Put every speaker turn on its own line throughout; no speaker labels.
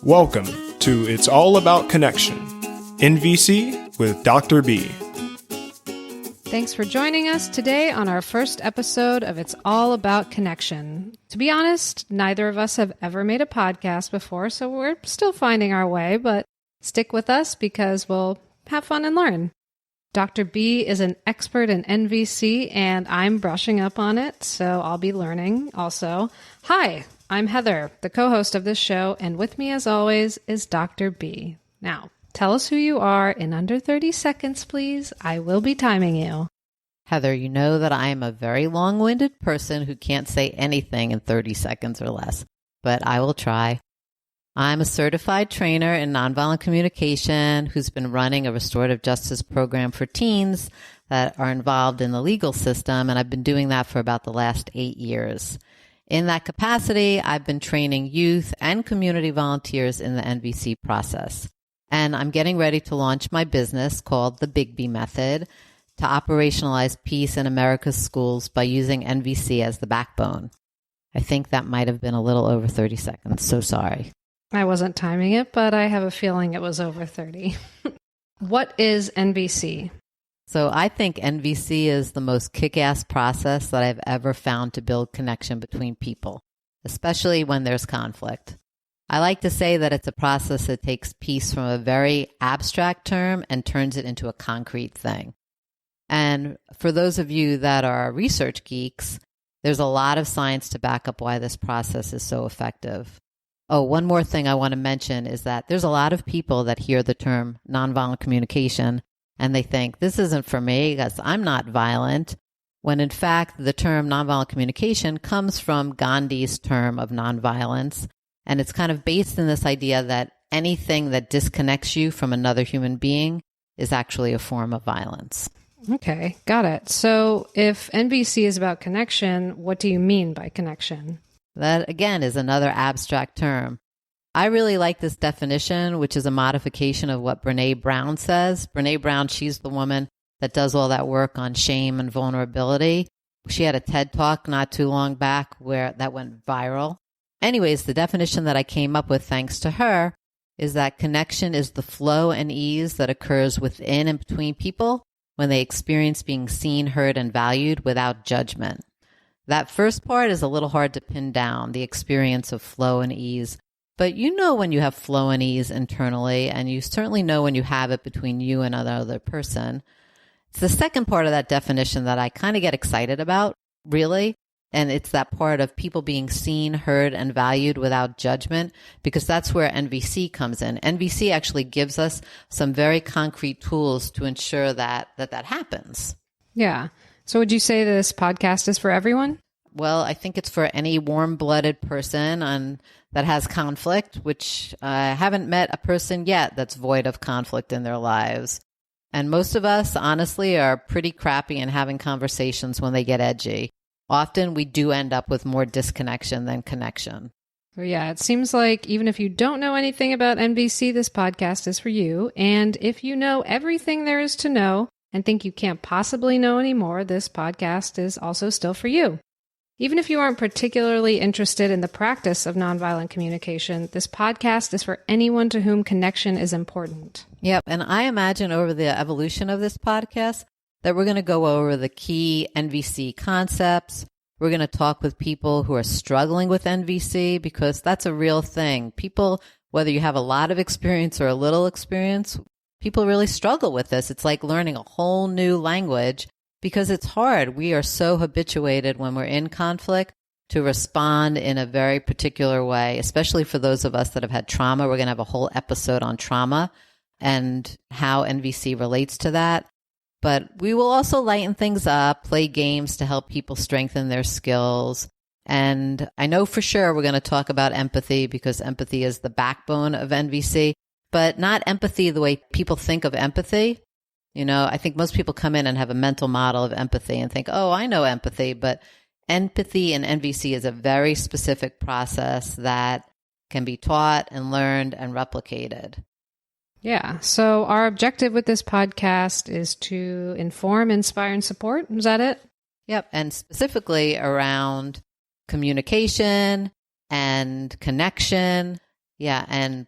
Welcome to It's All About Connection, NVC with Dr. B.
Thanks for joining us today on our first episode of It's All About Connection. To be honest, neither of us have ever made a podcast before, so we're still finding our way, but stick with us because we'll have fun and learn. Dr. B is an expert in NVC, and I'm brushing up on it, so I'll be learning also. Hi, I'm Heather, the co-host of this show, and with me, as always, is Dr. B. Now, tell us who you are in under 30 seconds, please. I will be timing you.
Heather, you know that I am a very long-winded person who can't say anything in 30 seconds or less, but I will try. I'm a certified trainer in nonviolent communication who's been running a restorative justice program for teens that are involved in the legal system, and I've been doing that for about the last 8 years. In that capacity, I've been training youth and community volunteers in the NVC process. And I'm getting ready to launch my business called the Bigbie Method to operationalize peace in America's schools by using NVC as the backbone. I think that might have been a little over 30 seconds, so sorry.
I wasn't timing it, but I have a feeling it was over 30. What is NVC?
So I think NVC is the most kick-ass process that I've ever found to build connection between people, especially when there's conflict. I like to say that it's a process that takes peace from a very abstract term and turns it into a concrete thing. And for those of you that are research geeks, there's a lot of science to back up why this process is so effective. Oh, one more thing I want to mention is that there's a lot of people that hear the term nonviolent communication and they think, this isn't for me because I'm not violent, when in fact the term nonviolent communication comes from Gandhi's term of nonviolence, and it's kind of based in this idea that anything that disconnects you from another human being is actually a form of violence.
Okay, got it. So if NVC is about connection, what do you mean by connection?
That, again, is another abstract term. I really like this definition, which is a modification of what Brené Brown says. Brené Brown, she's the woman that does all that work on shame and vulnerability. She had a TED Talk not too long back where that went viral. Anyways, the definition that I came up with thanks to her is that connection is the flow and ease that occurs within and between people when they experience being seen, heard, and valued without judgment. That first part is a little hard to pin down, the experience of flow and ease. But you know when you have flow and ease internally, and you certainly know when you have it between you and another person. It's the second part of that definition that I kind of get excited about, really. And it's that part of people being seen, heard, and valued without judgment, because that's where NVC comes in. NVC actually gives us some very concrete tools to ensure that happens.
Yeah. So would you say this podcast is for everyone?
Well, I think it's for any warm-blooded person that has conflict, which I haven't met a person yet that's void of conflict in their lives. And most of us, honestly, are pretty crappy in having conversations when they get edgy. Often we do end up with more disconnection than connection.
Well, yeah, it seems like even if you don't know anything about NVC, this podcast is for you. And if you know everything there is to know and think you can't possibly know anymore, this podcast is also still for you. Even if you aren't particularly interested in the practice of nonviolent communication, this podcast is for anyone to whom connection is important.
Yep, and I imagine over the evolution of this podcast that we're going to go over the key NVC concepts. We're going to talk with people who are struggling with NVC because that's a real thing. People, whether you have a lot of experience or a little experience, people really struggle with this. It's like learning a whole new language because it's hard. We are so habituated when we're in conflict to respond in a very particular way, especially for those of us that have had trauma. We're going to have a whole episode on trauma and how NVC relates to that. But we will also lighten things up, play games to help people strengthen their skills. And I know for sure we're going to talk about empathy because empathy is the backbone of NVC, but not empathy the way people think of empathy. You know, I think most people come in and have a mental model of empathy and think, oh, I know empathy. But empathy in NVC is a very specific process that can be taught and learned and replicated.
Yeah. So our objective with this podcast is to inform, inspire, and support. Is that it?
Yep. And specifically around communication and connection Yeah, and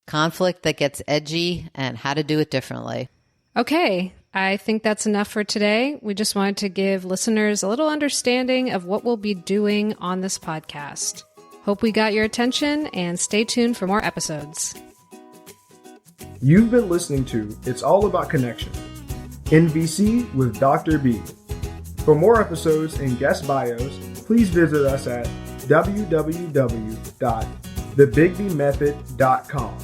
conflict that gets edgy and how to do it differently.
Okay, I think that's enough for today. We just wanted to give listeners a little understanding of what we'll be doing on this podcast. Hope we got your attention, and stay tuned for more episodes.
You've been listening to It's All About Connection, NVC with Dr. B. For more episodes and guest bios, please visit us at www.thebigbiemethod.com.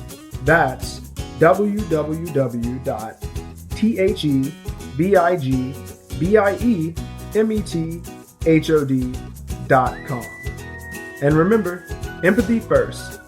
That's www.thebigbiemethod.com. And remember, empathy first,